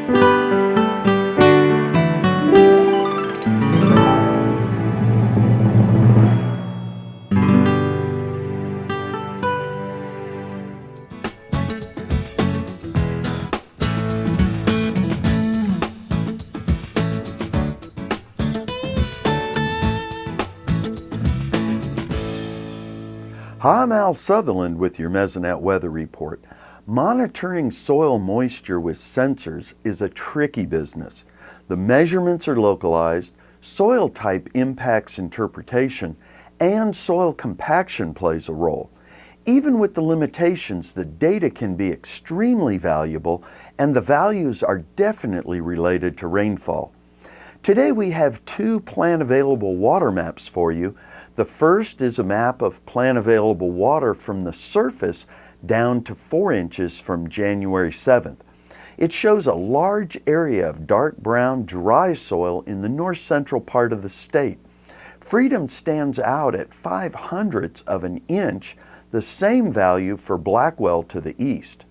Hi, I'm Al Sutherland with your Mesonet Weather Report. Monitoring soil moisture with sensors is a tricky business. The measurements are localized, soil type impacts interpretation, and soil compaction plays a role. Even with the limitations, the data can be extremely valuable, and the values are definitely related to rainfall. Today we have two plant available water maps for you. The first is a map of plant available water from the surface down to 4 inches from January 7th. It shows a large area of dark brown dry soil in the north central part of the state. Freedom stands out at 0.05 of an inch, the same value for Blackwell to the east.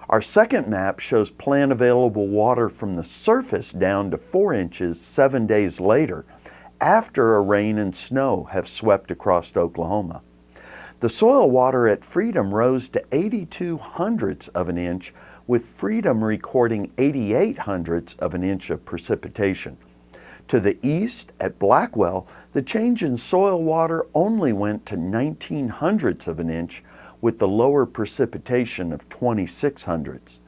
Our second map shows plant available water from the surface down to 4 inches 7 days later, after a rain and snow have swept across Oklahoma. The soil water at Freedom rose to 0.82 of an inch, with Freedom recording 0.88 of an inch of precipitation. To the east, at Blackwell, the change in soil water only went to 0.19 of an inch, with the lower precipitation of 0.26.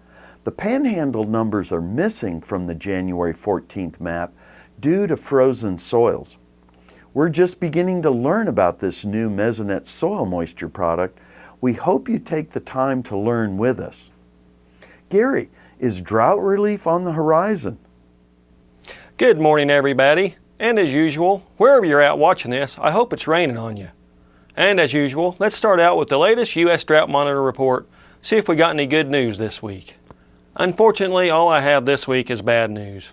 The Panhandle numbers are missing from the January 14th map due to frozen soils. We're just beginning to learn about this new Mesonet soil moisture product. We hope you take the time to learn with us. Gary, is drought relief on the horizon? Good morning, everybody. And as usual, wherever you're at watching this, I hope it's raining on you. And as usual, let's start out with the latest U.S. Drought Monitor report, see if we got any good news this week. Unfortunately, all I have this week is bad news.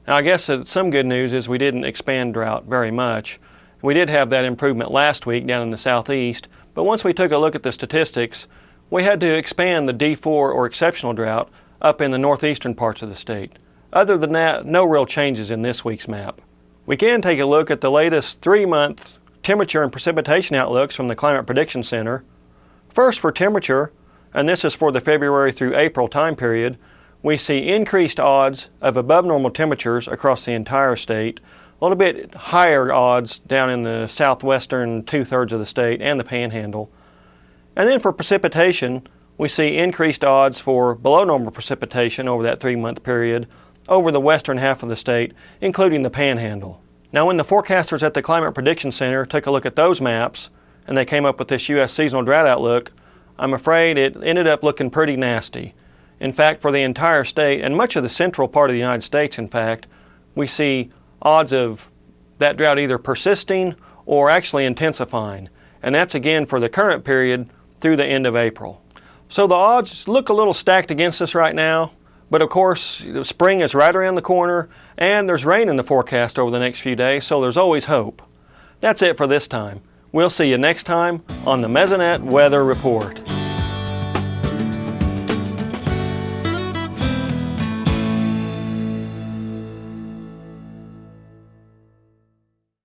Now, I guess some good news is we didn't expand drought very much. We did have that improvement last week down in the southeast, but once we took a look at the statistics, we had to expand the D4 or exceptional drought up in the northeastern parts of the state. Other than that, no real changes in this week's map. We can take a look at the latest 3-month temperature and precipitation outlooks from the Climate Prediction Center. First, for temperature, and this is for the February through April time period, we see increased odds of above normal temperatures across the entire state, a little bit higher odds down in the southwestern 2/3 of the state and the Panhandle. And then for precipitation, we see increased odds for below normal precipitation over that 3-month period over the western half of the state, including the Panhandle. Now, when the forecasters at the Climate Prediction Center took a look at those maps and they came up with this U.S. seasonal drought outlook, I'm afraid it ended up looking pretty nasty. In fact, for the entire state and much of the central part of the United States, in fact, we see odds of that drought either persisting or actually intensifying. And that's again for the current period through the end of April. So the odds look a little stacked against us right now. But of course, spring is right around the corner, and there's rain in the forecast over the next few days, so there's always hope. That's it for this time. We'll see you next time on the Mesonet Weather Report.